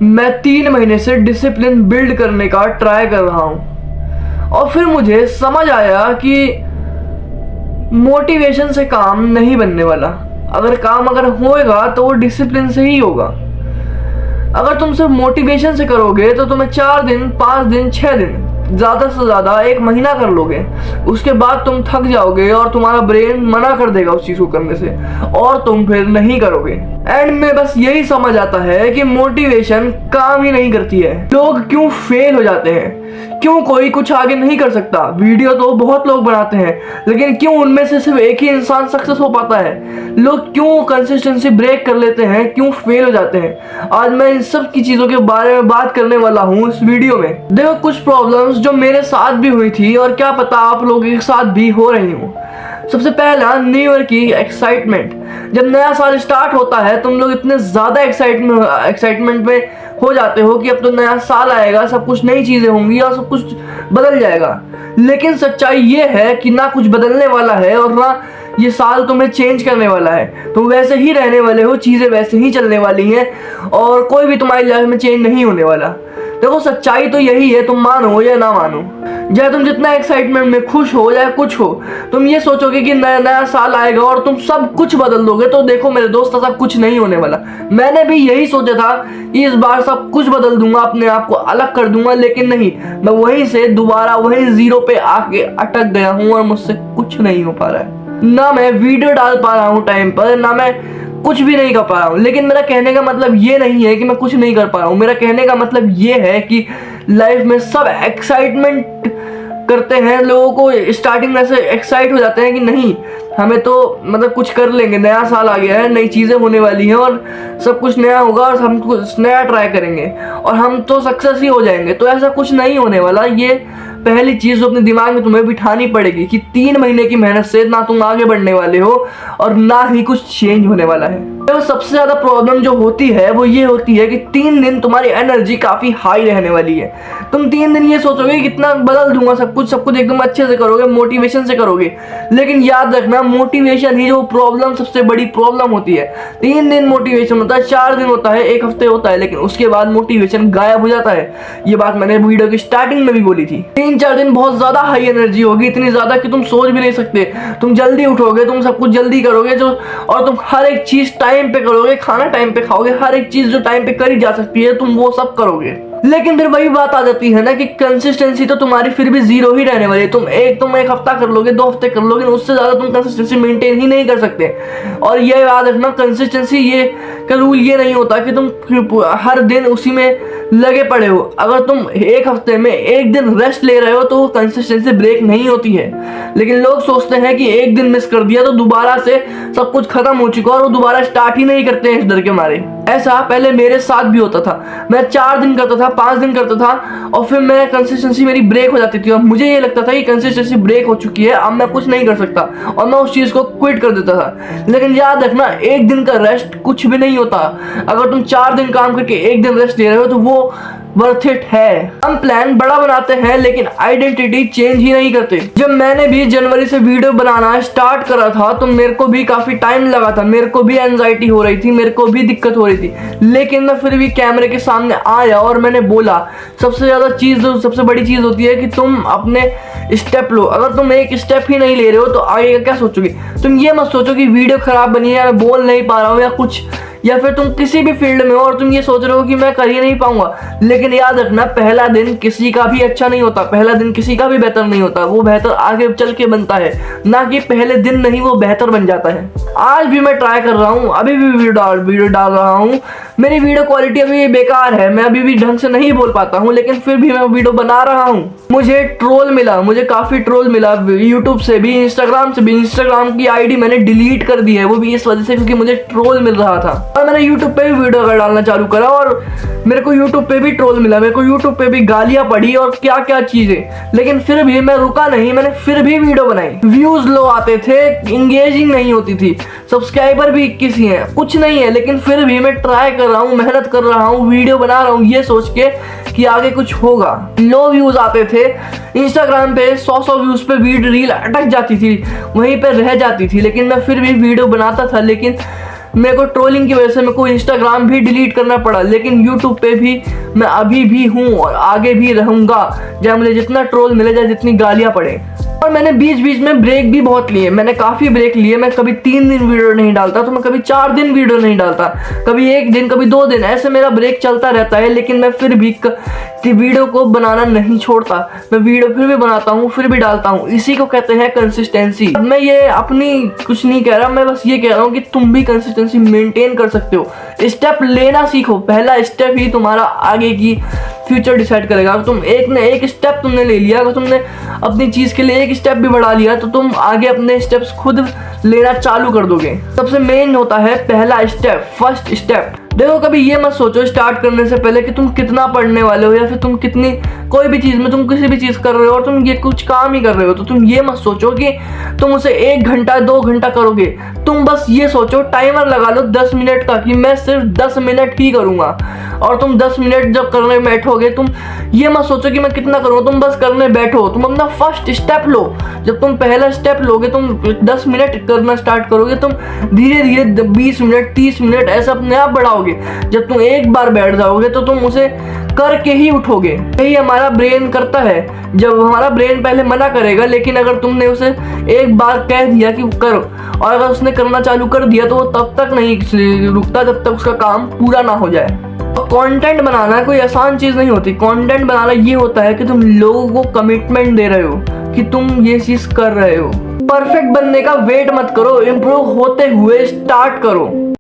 मैं 3 महीने से डिसिप्लिन बिल्ड करने का ट्राई कर रहा हूँ और फिर मुझे समझ आया कि मोटिवेशन से काम नहीं बनने वाला। अगर होएगा तो वो डिसिप्लिन से ही होगा। अगर तुम सिर्फ मोटिवेशन से करोगे तो तुम्हें 4 दिन, 5 दिन, 6 दिन, ज़्यादा से ज़्यादा 1 महीना कर लोगे। उसके बाद तुम थक जाओगे और तुम्हारा ब्रेन मना कर देगा उस चीज़ को करने से और तुम फिर नहीं करोगे। एंड में बस यही समझ आता है कि मोटिवेशन काम ही नहीं करती है। लोग क्यों फेल हो जाते हैं, क्यों कोई कुछ आगे नहीं कर सकता। वीडियो तो बहुत लोग बनाते हैं लेकिन क्यों उनमें से सिर्फ एक ही इंसान सक्सेस हो पाता है। लोग क्यों कंसिस्टेंसी ब्रेक कर लेते हैं, क्यों फेल हो जाते हैं। आज मैं इन सब की चीज़ों के बारे में बात करने वाला हूँ इस वीडियो में। देखो, कुछ प्रॉब्लम्स जो मेरे साथ भी हुई थी और क्या पता आप लोगों के साथ भी हो रही हूँ। सबसे पहला, न्यू ईयर की एक्साइटमेंट। जब नया साल स्टार्ट होता है तुम लोग इतने ज़्यादा एक्साइटमेंट में हो जाते हो कि अब तो नया साल आएगा, सब कुछ नई चीज़ें होंगी और सब कुछ बदल जाएगा। लेकिन सच्चाई ये है कि ना कुछ बदलने वाला है और ना ये साल तुम्हें चेंज करने वाला है। तुम वैसे ही रहने वाले हो, चीज़ें वैसे ही चलने वाली हैं और कोई भी तुम्हारी लाइफ में चेंज नहीं होने वाला। देखो, सच्चाई तो यही है, तुम मानो या ना मानो। चाहे तुम जितना एक्साइटमेंट में खुश हो या कुछ हो, तुम ये सोचोगे कि नया साल आएगा और तुम सब कुछ बदल दोगे। तो देखो मेरे दोस्त, ऐसा कुछ नहीं होने वाला। मैंने भी यही सोचा था कि इस बार सब कुछ बदल दूंगा, अपने आप को अलग कर दूंगा, लेकिन नहीं, मैं वहीं से दोबारा वहीं जीरो पे आके अटक गया हूँ और मुझसे कुछ नहीं हो पा रहा है। ना मैं वीडियो डाल पा रहा हूँ टाइम पर, ना मैं कुछ भी नहीं कर पा रहा हूँ। लेकिन मेरा कहने का मतलब ये नहीं है कि मैं कुछ नहीं कर पा रहा हूँ। मेरा कहने का मतलब ये है कि लाइफ में सब एक्साइटमेंट करते हैं। लोगों को स्टार्टिंग में से एक्साइट हो जाते हैं कि नहीं, हमें तो मतलब कुछ कर लेंगे, नया साल आ गया है, नई चीज़ें होने वाली हैं और सब कुछ नया होगा और हम कुछ नया ट्राई करेंगे और हम तो सक्सेस ही हो जाएंगे। तो ऐसा कुछ नहीं होने वाला। ये पहली चीज़ जो अपने दिमाग में तुम्हें बिठानी पड़ेगी कि 3 महीने की मेहनत से ना तुम आगे बढ़ने वाले हो और ना ही कुछ चेंज होने वाला है। तो सबसे ज़्यादा प्रॉब्लम जो होती है वो ये होती है कि 3 दिन तुम्हारी एनर्जी काफ़ी हाई रहने वाली है। तुम 3 दिन ये सोचोगे कितना बदल दूंगा, सब कुछ एकदम अच्छे से करोगे, मोटिवेशन से करोगे। लेकिन याद रखना, मोटिवेशन ही जो प्रॉब्लम, सबसे बड़ी प्रॉब्लम होती है। 3 दिन मोटिवेशन होता है, 4 दिन होता है, 1 हफ्ते होता है, लेकिन उसके बाद मोटिवेशन गायब हो जाता है। ये बात मैंने वीडियो की स्टार्टिंग में भी बोली थी। 3-4 दिन बहुत ज़्यादा हाई एनर्जी होगी, इतनी ज़्यादा कि तुम सोच भी नहीं सकते। तुम जल्दी उठोगे, तुम सब कुछ जल्दी करोगे और तुम हर एक चीज़ टाइम पे करोगे, खाना टाइम पे खाओगे, हर एक चीज़ जो टाइम पे करी जा सकती है तुम वो सब करोगे। लेकिन फिर वही बात आ जाती है ना कि कंसिस्टेंसी तो तुम्हारी फिर भी जीरो ही रहने वाली है। तुम एक हफ्ता कर लोगे, 2 हफ्ते कर लोगे, उससे ज़्यादा तुम कंसिस्टेंसी मेंटेन ही नहीं कर सकते। और ये याद रखना, कंसिस्टेंसी ये का रूल ये नहीं होता कि तुम हर दिन उसी में लगे पड़े हो। अगर तुम 1 हफ्ते में 1 दिन रेस्ट ले रहे हो तो वो कंसिस्टेंसी ब्रेक नहीं होती है। लेकिन लोग सोचते हैं कि 1 दिन मिस कर दिया तो दोबारा से सब कुछ खत्म हो चुका और वो दोबारा स्टार्ट ही नहीं करते हैं इस डर के मारे। ऐसा पहले मेरे साथ भी होता था। मैं 4 दिन करता था, 5 दिन करता था और फिर मैं कंसिस्टेंसी मेरी ब्रेक हो जाती थी और मुझे ये लगता था कि कंसिस्टेंसी ब्रेक हो चुकी है, अब मैं कुछ नहीं कर सकता और मैं उस चीज़ को क्विट कर देता था। लेकिन याद रखना, 1 दिन का रेस्ट कुछ भी नहीं होता। अगर तुम 4 दिन काम करके 1 दिन रेस्ट ले रहे हो तो वो वर्थ इट है। हम प्लान बड़ा बनाते हैं लेकिन आइडेंटिटी चेंज ही नहीं करते। जब मैंने भी जनवरी से वीडियो बनाना स्टार्ट करा था तो मेरे को भी काफी टाइम लगा था, मेरे को भी एंजाइटी हो रही थी, मेरे को भी दिक्कत हो रही थी। लेकिन मैं फिर भी कैमरे के सामने आया और मैंने बोला, सबसे ज्यादा चीज, जो सबसे बड़ी चीज होती है कि तुम अपने स्टेप लो। अगर तुम एक स्टेप ही नहीं ले रहे हो तो आगे का क्या सोचोगे। तुम ये मत सोचो कि वीडियो खराब बनी है, मैं बोल नहीं पा रहा हूँ या कुछ, या फिर तुम किसी भी फील्ड में हो और तुम ये सोच रहे हो कि मैं कर ही नहीं पाऊंगा। लेकिन याद रखना, पहला दिन किसी का भी अच्छा नहीं होता, पहला दिन किसी का भी बेहतर नहीं होता। वो बेहतर आगे चल के बनता है, ना कि पहले दिन नहीं वो बेहतर बन जाता है। आज भी मैं ट्राई कर रहा हूँ, अभी भी वीडियो डाल रहा हूँ। मेरी वीडियो क्वालिटी अभी भी बेकार है, मैं अभी भी ढंग से नहीं बोल पाता हूँ, लेकिन फिर भी मैं वीडियो बना रहा हूँ। मुझे ट्रोल मिला, मुझे काफ़ी ट्रोल मिला, यूट्यूब से भी, इंस्टाग्राम से भी। इंस्टाग्राम की आईडी मैंने डिलीट कर दी है, वो भी इस वजह से क्योंकि मुझे ट्रोल मिल रहा था। और मैंने यूट्यूब पे भी वीडियो डालना चालू करा और मेरे को यूट्यूब पे भी ट्रोल मिला, मेरे को यूट्यूब पे भी गालियाँ पड़ी और क्या क्या चीज़ें। लेकिन फिर भी मैं रुका नहीं, मैंने फिर भी वीडियो बनाई। व्यूज़ लो आते थे, इंगेजिंग नहीं होती थी, सब्सक्राइबर भी 21 ही हैं, कुछ नहीं है। लेकिन फिर भी मैं ट्राई कर रहा हूँ, मेहनत कर रहा हूँ, वीडियो बना रहा हूँ ये सोच के कि आगे कुछ होगा। लो व्यूज़ आते थे, इंस्टाग्राम पे 100 व्यूज़ पे रील अटक जाती थी, वहीं पे रह जाती थी। लेकिन मैं फिर भी वीडियो बनाता था, लेकिन मेरे को ट्रोलिंग की वजह से मेरे को इंस्टाग्राम भी डिलीट करना पड़ा, लेकिन यूट्यूब पे भी मैं अभी भी हूँ और आगे भी रहूँगा, चाहे मुझे जितना ट्रोल मिले, चाहे जितनी गालियाँ पड़े। और मैंने बीच बीच में ब्रेक भी बहुत लिए, मैंने काफ़ी ब्रेक लिए। मैं कभी 3 दिन वीडियो नहीं डालता, तो मैं कभी 4 दिन वीडियो नहीं डालता, कभी 1 दिन, कभी 2 दिन, ऐसे मेरा ब्रेक चलता रहता है। लेकिन मैं फिर भी वीडियो को बनाना नहीं छोड़ता, मैं वीडियो फिर भी बनाता हूँ, फिर भी डालता हूँ। इसी को कहते हैं कंसिस्टेंसी। मैं ये अपनी कुछ नहीं कह रहा, मैं बस ये कह रहा हूँ कि तुम भी कंसिस्टेंसी मेंटेन कर सकते हो। स्टेप लेना सीखो, पहला स्टेप ही तुम्हारा आगे की फ्यूचर डिसाइड करेगा। अगर तुम एक स्टेप तुमने ले लिया, अगर तुमने अपनी चीज़ के लिए एक स्टेप भी बढ़ा लिया, तो तुम आगे अपने स्टेप्स खुद लेना चालू कर दोगे। सबसे मेन होता है पहला स्टेप, फर्स्ट स्टेप। देखो, कभी ये मत सोचो स्टार्ट करने से पहले कि तुम कितना पढ़ने वाले हो, या फिर तुम कितनी, कोई भी चीज़ में तुम किसी भी चीज़ कर रहे हो और तुम ये कुछ काम ही कर रहे हो, तो तुम ये मत सोचो कि तुम उसे 1 घंटा 2 घंटा करोगे। तुम बस ये सोचो, टाइमर लगा लो 10 मिनट का, कि मैं सिर्फ 10 मिनट ही करूँगा। और तुम 10 मिनट जब करने बैठोगे, तुम ये मत सोचो कि मैं कितना करूँगा, तुम बस करने बैठो। तुम अपना फर्स्ट स्टेप लो। जब तुम पहला स्टेप लोगे, तुम 10 मिनट करना स्टार्ट करोगे, तुम धीरे धीरे 20 मिनट 30 मिनट ऐसा अपने आप बढ़ाओगे। जब तुम एक बार बैठ जाओगे, तो तुम उसे करके ही उठोगे। यही हमारा ब्रेन करता है। जब हमारा ब्रेन पहले मना करेगा, लेकिन अगर तुमने उसे एक बार कह दिया कि करो, और अगर उसने करना चालू कर दिया, तो वो तब तक नहीं रुकता जब तक उसका काम पूरा ना हो जाए। कंटेंट बनाना कोई आसान चीज़ नहीं होती। कंटेंट बनाना ये होता है कि तुम लोगों को कमिटमेंट दे रहे हो कि तुम ये चीज़ कर रहे हो। परफेक्ट बनने का वेट मत करो, इम्प्रूव होते हुए स्टार्ट करो।